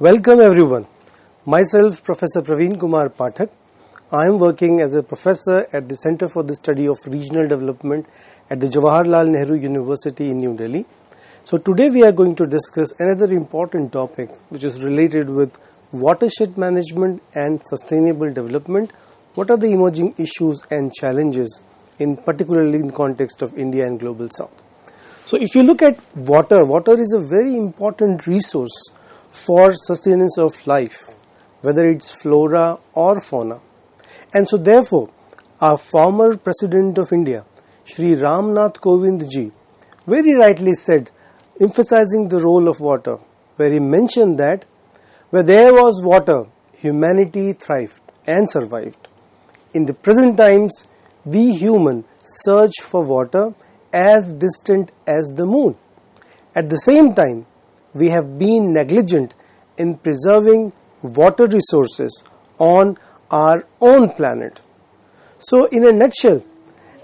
Welcome everyone. Myself Professor Praveen Kumar Pathak. I am working as a professor at the Center for the Study of Regional Development at the Jawaharlal Nehru University in New Delhi. So today we are going to discuss another important topic which is related with watershed management and sustainable development. What are the emerging issues and challenges particularly in the context of India and Global South? So if you look at water is a very important resource for sustenance of life, whether it's flora or fauna. And so therefore, our former President of India, Shri Ramnath Kovind ji, very rightly said, emphasizing the role of water, where he mentioned that where there was water, humanity thrived and survived. In the present times, we humans search for water as distant as the moon. At the same time, we have been negligent in preserving water resources on our own planet. So in a nutshell,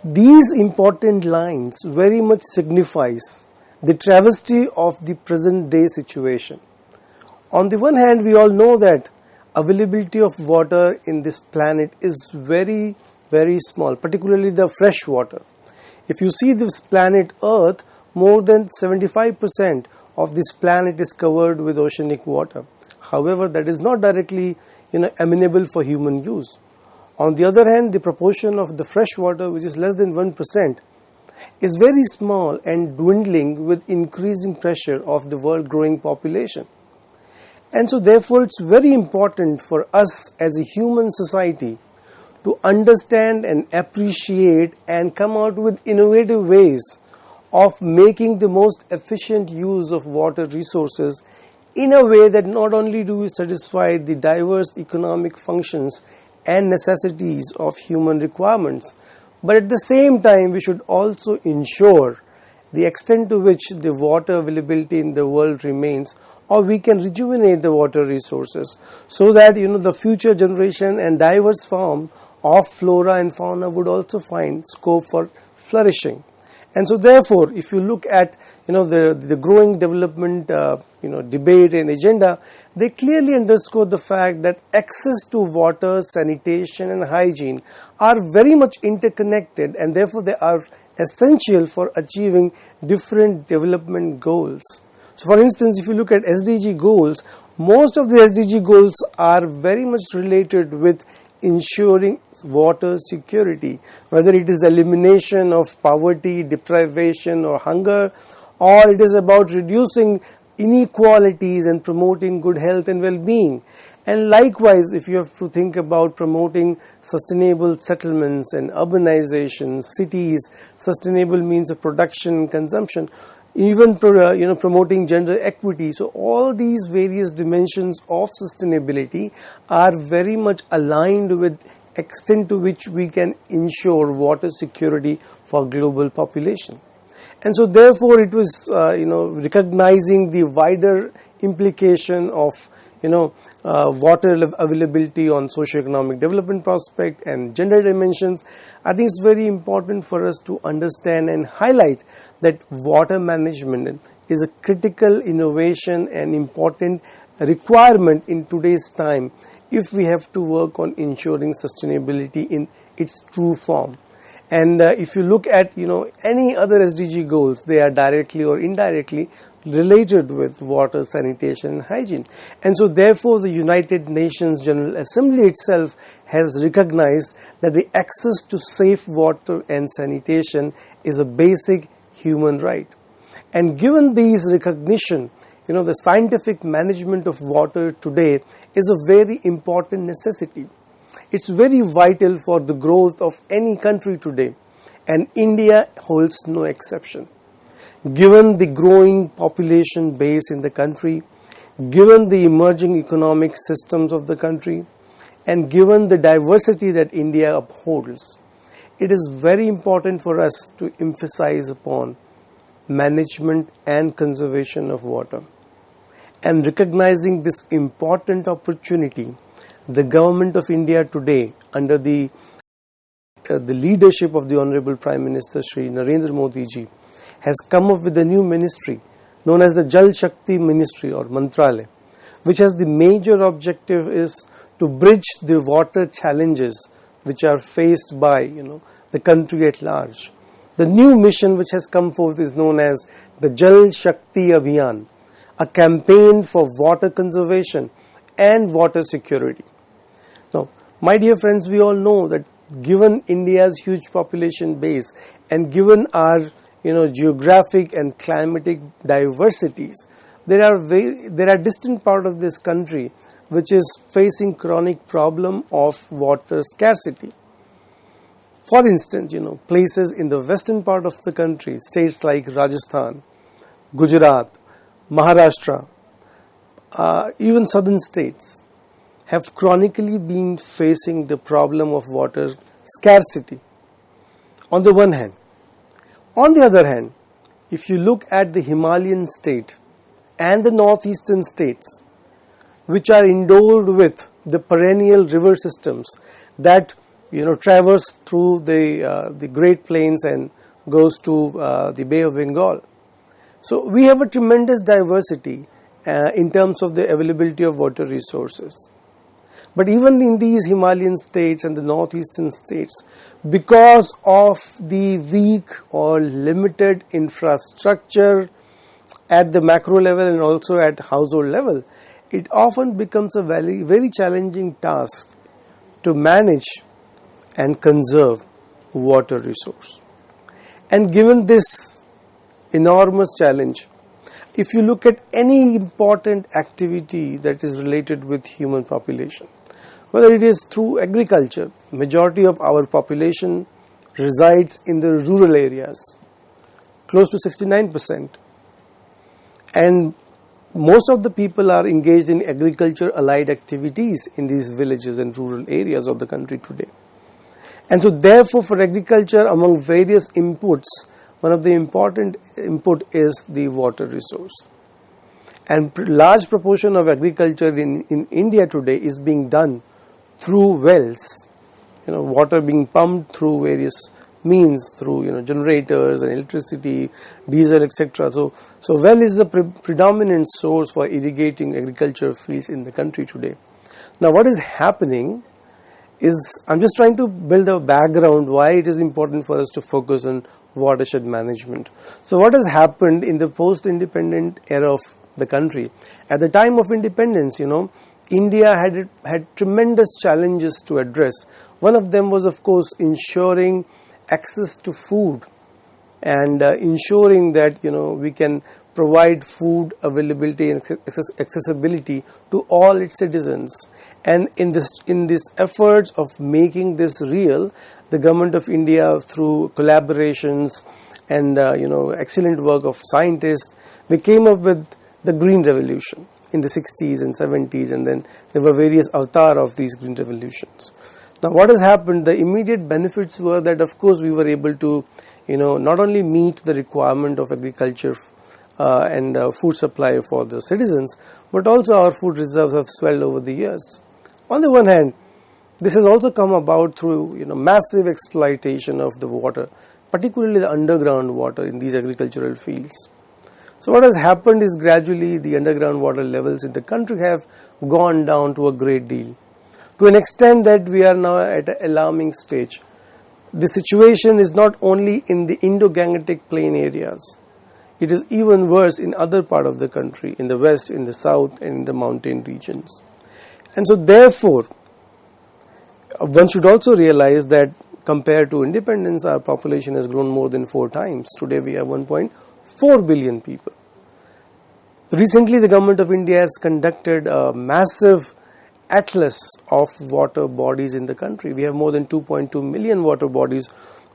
these important lines very much signifies the travesty of the present day situation. On the one hand, we all know that availability of water in this planet is very, very small, particularly the fresh water. If you see this planet Earth, more than 75% of this planet is covered with oceanic water. However, that is not directly amenable for human use. On the other hand, the proportion of the fresh water, which is less than 1%, is very small and dwindling with increasing pressure of the world growing population. And so therefore, it's very important for us as a human society to understand and appreciate and come out with innovative ways of making the most efficient use of water resources in a way that not only do we satisfy the diverse economic functions and necessities of human requirements, but at the same time we should also ensure the extent to which the water availability in the world remains, or we can rejuvenate the water resources so that the future generation and diverse form of flora and fauna would also find scope for flourishing. And so therefore, if you look at the growing development debate and agenda, they clearly underscore the fact that access to water, sanitation and hygiene are very much interconnected, and therefore they are essential for achieving different development goals. So for instance, if you look at SDG goals, most of the SDG goals are very much related with ensuring water security, whether it is elimination of poverty, deprivation or hunger, or it is about reducing inequalities and promoting good health and well-being. And likewise, if you have to think about promoting sustainable settlements and urbanization, cities, sustainable means of production and consumption, even promoting gender equity. So all these various dimensions of sustainability are very much aligned with extent to which we can ensure water security for global population. And so therefore it was recognizing the wider implication of water availability on socio-economic development prospect and gender dimensions. I think it's very important for us to understand and highlight that water management is a critical innovation and important requirement in today's time if we have to work on ensuring sustainability in its true form. And if you look at any other SDG goals, they are directly or indirectly related with water, sanitation and hygiene. And so therefore the United Nations General Assembly itself has recognized that the access to safe water and sanitation is a basic human right. And given these recognition, the scientific management of water today is a very important necessity. It's very vital for the growth of any country today, and India holds no exception. Given the growing population base in the country, given the emerging economic systems of the country, and given the diversity that India upholds, it is very important for us to emphasize upon management and conservation of water. And recognizing this important opportunity, the government of India today, under the leadership of the Honorable Prime Minister Shri Narendra Modi ji, has come up with a new ministry known as the Jal Shakti Ministry or Mantralaya, which has the major objective is to bridge the water challenges which are faced by the country at large. The new mission which has come forth is known as the Jal Shakti Abhiyaan, a campaign for water conservation and water security. Now, my dear friends, we all know that given India's huge population base and given our geographic and climatic diversities, there are distant parts of this country which is facing chronic problem of water scarcity. For instance, places in the western part of the country, states like Rajasthan, Gujarat, Maharashtra, even southern states have chronically been facing the problem of water scarcity on the one hand. On the other hand, if you look at the Himalayan state and the northeastern states, which are endowed with the perennial river systems that traverse through the Great Plains and goes to the Bay of Bengal. So we have a tremendous diversity in terms of the availability of water resources. But even in these Himalayan states and the northeastern states, because of the weak or limited infrastructure at the macro level and also at household level, it often becomes a very, very challenging task to manage and conserve water resource. And given this enormous challenge, if you look at any important activity that is related with human population, whether it is through agriculture, majority of our population resides in the rural areas, close to 69%. And most of the people are engaged in agriculture allied activities in these villages and rural areas of the country today. And so therefore for agriculture, among various inputs, one of the important input is the water resource. And large proportion of agriculture in India today is being done through wells, water being pumped through various means, through generators and electricity, diesel, etc. So well is the predominant source for irrigating agriculture fields in the country today. Now what is happening is, I'm just trying to build a background why it is important for us to focus on watershed management. So what has happened in the post-independent era of the country? At the time of independence, India had tremendous challenges to address. One of them was, of course, ensuring access to food and ensuring that we can provide food availability and accessibility to all its citizens. And in this efforts of making this real, the government of India, through collaborations and excellent work of scientists, we came up with the Green Revolution in the 60s and 70s, and then there were various avatars of these green revolutions. Now what has happened, the immediate benefits were that of course we were able to not only meet the requirement of agriculture and food supply for the citizens, but also our food reserves have swelled over the years. On the one hand, this has also come about through massive exploitation of the water, particularly the underground water in these agricultural fields. So what has happened is gradually the underground water levels in the country have gone down to a great deal, to an extent that we are now at an alarming stage. The situation is not only in the Indo-Gangetic plain areas, it is even worse in other part of the country, in the west, in the south, and in the mountain regions. And so therefore, one should also realize that compared to independence, our population has grown more than 4 times. Today we have 1.4 billion people. Recently, the government of India has conducted a massive atlas of water bodies in the country. We have more than 2.2 million water bodies,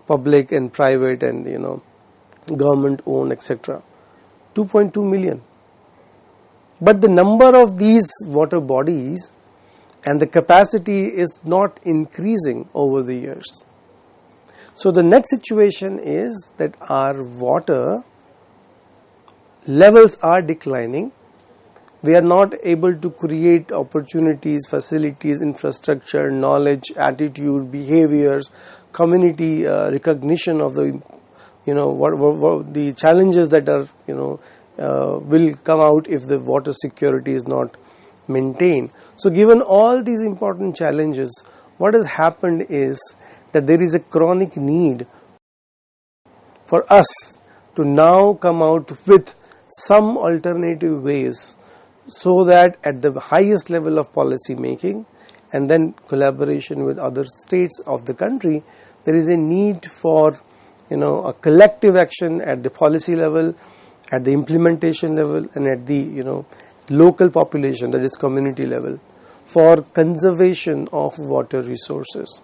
public and private and government owned, etc. 2.2 million. But the number of these water bodies and the capacity is not increasing over the years. So the next situation is that our water levels are declining. We are not able to create opportunities, facilities, infrastructure, knowledge, attitude, behaviors, community recognition of the what the challenges that are will come out if the water security is not maintain. So given all these important challenges, what has happened is that there is a chronic need for us to now come out with some alternative ways, so that at the highest level of policy making and then collaboration with other states of the country, there is a need for a collective action at the policy level, at the implementation level, and at the local population, that is community level, for conservation of water resources.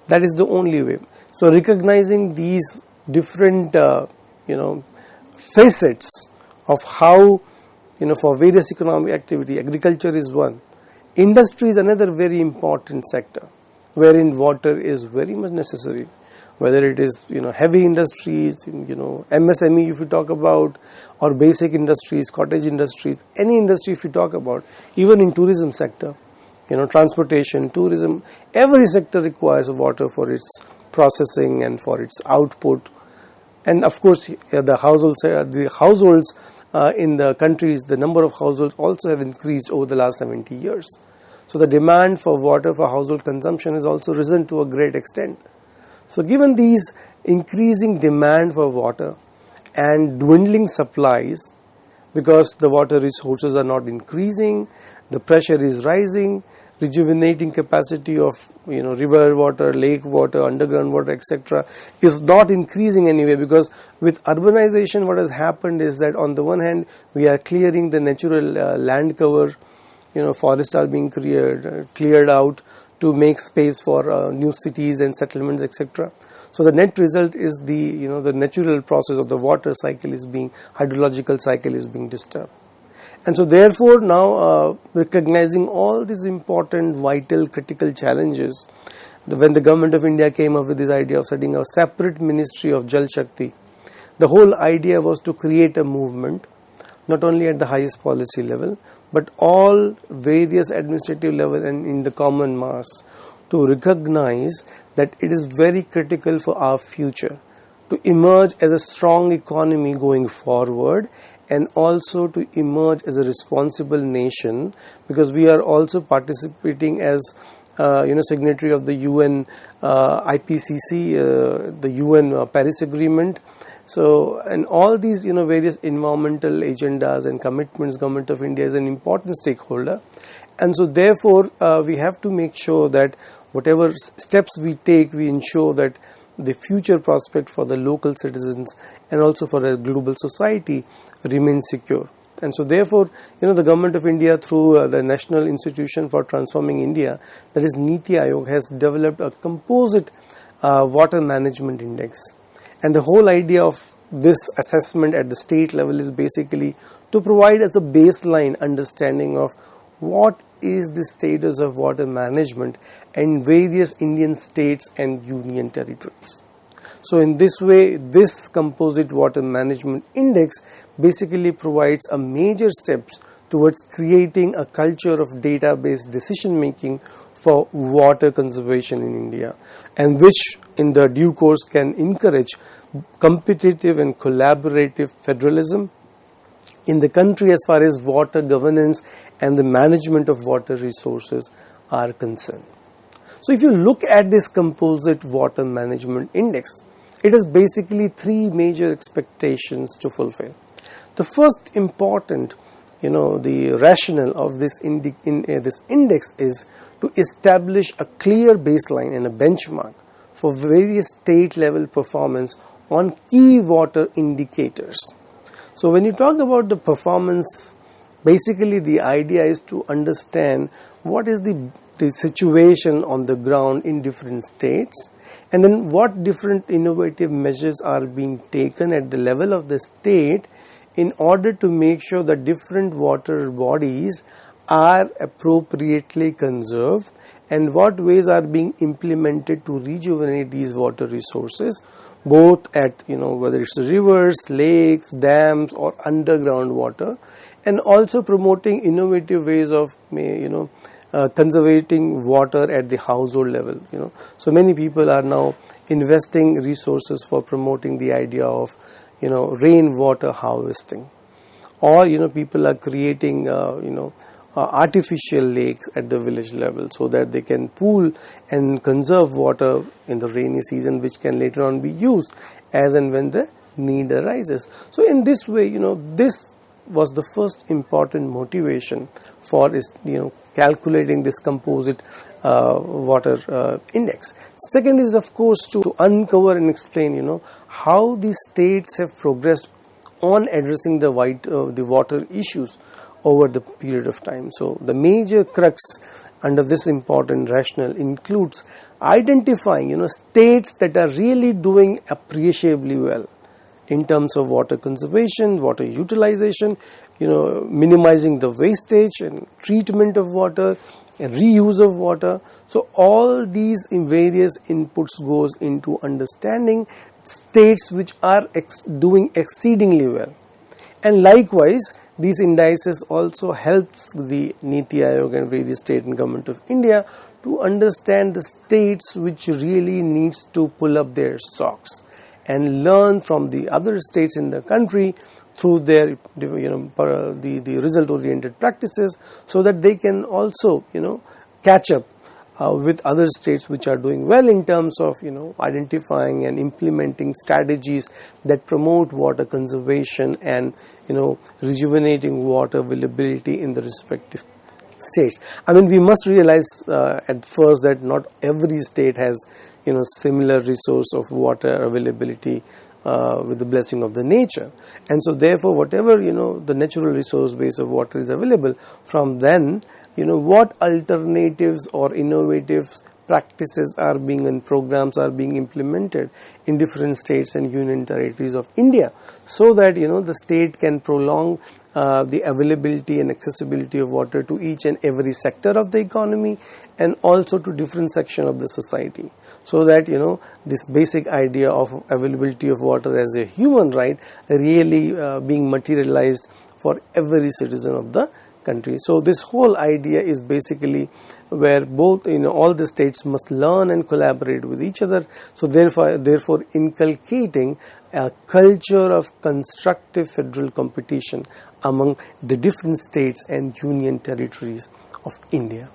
That is the only way. So recognizing these different facets of how for various economic activity, agriculture is one, industry is another very important sector wherein water is very much necessary, whether it is heavy industries, MSME if you talk about, or basic industries, cottage industries, any industry if you talk about, even in tourism sector, transportation, tourism, every sector requires water for its processing and for its output. And of course the households in the countries, the number of households also have increased over the last 70 years. So the demand for water for household consumption has also risen to a great extent. So given these increasing demand for water and dwindling supplies, because the water resources are not increasing, the pressure is rising, rejuvenating capacity of river water, lake water, underground water, etc. is not increasing anyway, because with urbanization what has happened is that on the one hand we are clearing the natural land cover, forests are being cleared out to make space for new cities and settlements, etc. So the net result is the natural process of the water cycle is being, hydrological cycle is being disturbed. And so therefore now recognizing all these important, vital, critical challenges, when the government of India came up with this idea of setting a separate ministry of Jal Shakti, the whole idea was to create a movement, not only at the highest policy level, but all various administrative level and in the common mass, to recognize that it is very critical for our future to emerge as a strong economy going forward, and also to emerge as a responsible nation, because we are also participating as signatory of the UN IPCC, the UN Paris Agreement. So, and all these various environmental agendas and commitments, Government of India is an important stakeholder, and so therefore we have to make sure that whatever steps we take, we ensure that the future prospect for the local citizens and also for a global society remains secure. And so therefore the Government of India, through the National Institution for Transforming India, that is Niti Aayog, has developed a composite water management index. And the whole idea of this assessment at the state level is basically to provide as a baseline understanding of what is the status of water management in various Indian states and union territories. So in this way, this composite water management index basically provides a major steps towards creating a culture of data-based decision making for water conservation in India, and which in the due course can encourage competitive and collaborative federalism in the country as far as water governance and the management of water resources are concerned. So if you look at this composite water management index, it has basically three major expectations to fulfill. The first important, the rationale of this index is to establish a clear baseline and a benchmark for various state level performance on key water indicators. So when you talk about the performance, basically the idea is to understand what is the situation on the ground in different states, and then what different innovative measures are being taken at the level of the state in order to make sure that different water bodies are appropriately conserved, and what ways are being implemented to rejuvenate these water resources, both at whether it's rivers, lakes, dams, or underground water, and also promoting innovative ways of conserving water at the household level. So many people are now investing resources for promoting the idea of rainwater harvesting, or people are creating artificial lakes at the village level, so that they can pool and conserve water in the rainy season, which can later on be used as and when the need arises. So in this way, this was the first important motivation for calculating this composite water index. Second is, of course, to uncover and explain how the states have progressed on addressing the water issues over the period of time. So the major crux under this important rationale includes identifying states that are really doing appreciably well in terms of water conservation, water utilization, minimizing the wastage and treatment of water and reuse of water. So all these various inputs goes into understanding states which are doing exceedingly well. And likewise, these indices also helps the Niti Aayog and various state and government of India to understand the states which really needs to pull up their socks and learn from the other states in the country through their the result oriented practices, so that they can also catch up with other states which are doing well in terms of identifying and implementing strategies that promote water conservation and rejuvenating water availability in the respective states. I mean, we must realize at first that not every state has similar resource of water availability with the blessing of the nature, and so therefore whatever the natural resource base of water is available, from then what alternatives or innovative practices are being and programs are being implemented in different states and union territories of India, so that the state can prolong the availability and accessibility of water to each and every sector of the economy and also to different section of the society, so that this basic idea of availability of water as a human right really being materialized for every citizen of the country. So this whole idea is basically where both all the states must learn and collaborate with each other. So therefore inculcating a culture of constructive federal competition among the different states and union territories of India.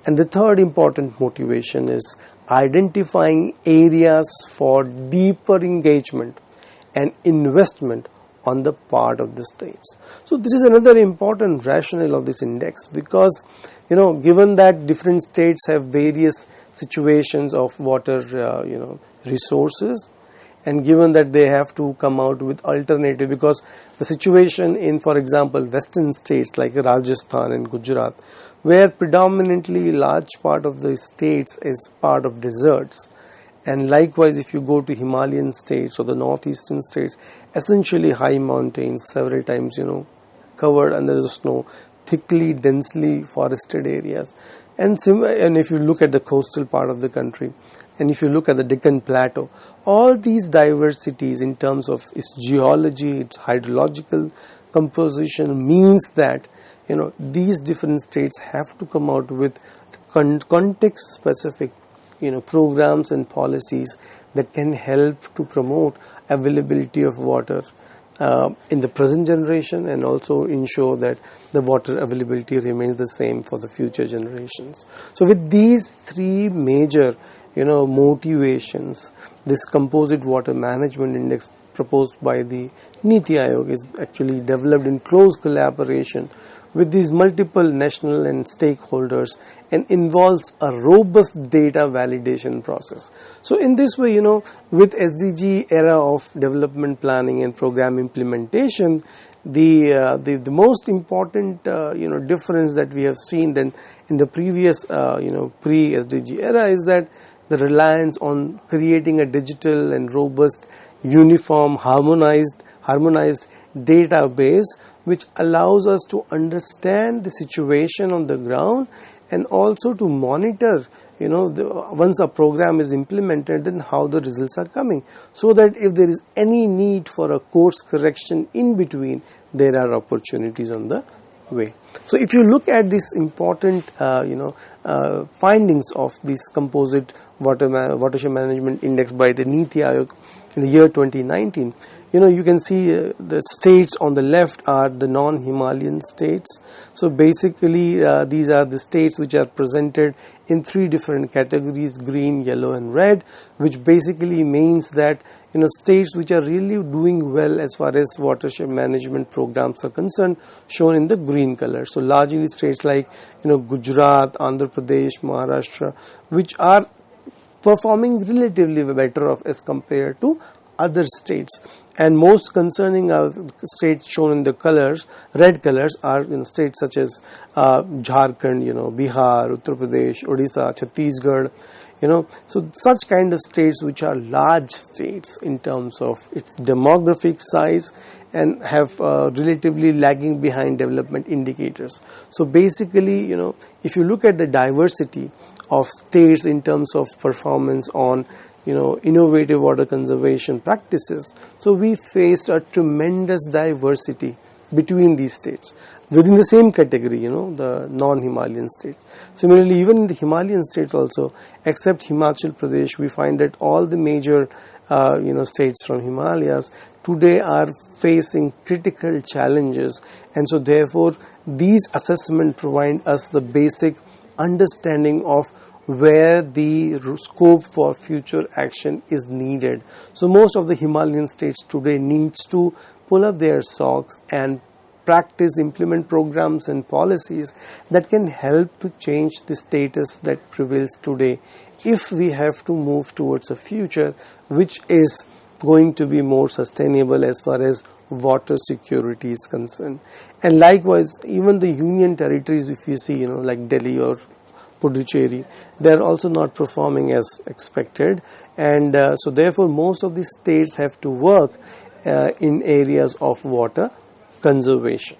And the third important motivation is identifying areas for deeper engagement and investment on the part of the states. So this is another important rationale of this index, because given that different states have various situations of water resources, and given that they have to come out with alternative, because the situation in, for example, western states like Rajasthan and Gujarat, where predominantly large part of the states is part of deserts, and likewise if you go to Himalayan states or the northeastern states, essentially high mountains, several times covered under the snow, thickly densely forested areas, and if you look at the coastal part of the country, and if you look at the Deccan Plateau, all these diversities in terms of its geology, its hydrological composition means that these different states have to come out with context specific programs and policies that can help to promote availability of water in the present generation, and also ensure that the water availability remains the same for the future generations. So with these three major motivations, this composite water management index proposed by the Niti Aayog is actually developed in close collaboration with these multiple national and stakeholders, and involves a robust data validation process. So in this way, with SDG era of development planning and program implementation, the most important difference that we have seen then in the previous pre-SDG era is that the reliance on creating a digital and robust, uniform, harmonized database which allows us to understand the situation on the ground, and also to monitor once a program is implemented, then how the results are coming, so that if there is any need for a course correction in between, there are opportunities on the way. So if you look at this important findings of this composite watershed management index by the Niti Aayog in the year 2019, you can see the states on the left are the non-Himalayan states. So basically these are the states which are presented in 3 different categories: green, yellow and red, which basically means that states which are really doing well as far as watershed management programs are concerned, shown in the green color. So largely states like Gujarat, Andhra Pradesh, Maharashtra, which are performing relatively better off as compared to other states. And most concerning states shown in the colors, red colors, are states such as Jharkhand, Bihar, Uttar Pradesh, Odisha, Chhattisgarh. So such kind of states which are large states in terms of its demographic size and have relatively lagging behind development indicators. So basically, if you look at the diversity of states in terms of performance on innovative water conservation practices, so we face a tremendous diversity between these states within the same category, the non-Himalayan states. Similarly, even in the Himalayan states also, except Himachal Pradesh, we find that all the major states from Himalayas today are facing critical challenges, and so therefore these assessments provide us the basic understanding of where the scope for future action is needed. So most of the Himalayan states today needs to pull up their socks and implement programs and policies that can help to change the status that prevails today, if we have to move towards a future which is going to be more sustainable as far as water security is concerned. And likewise, even the union territories, if you see, like Delhi or Puducherry, they are also not performing as expected, and so therefore most of the states have to work in areas of water conservation.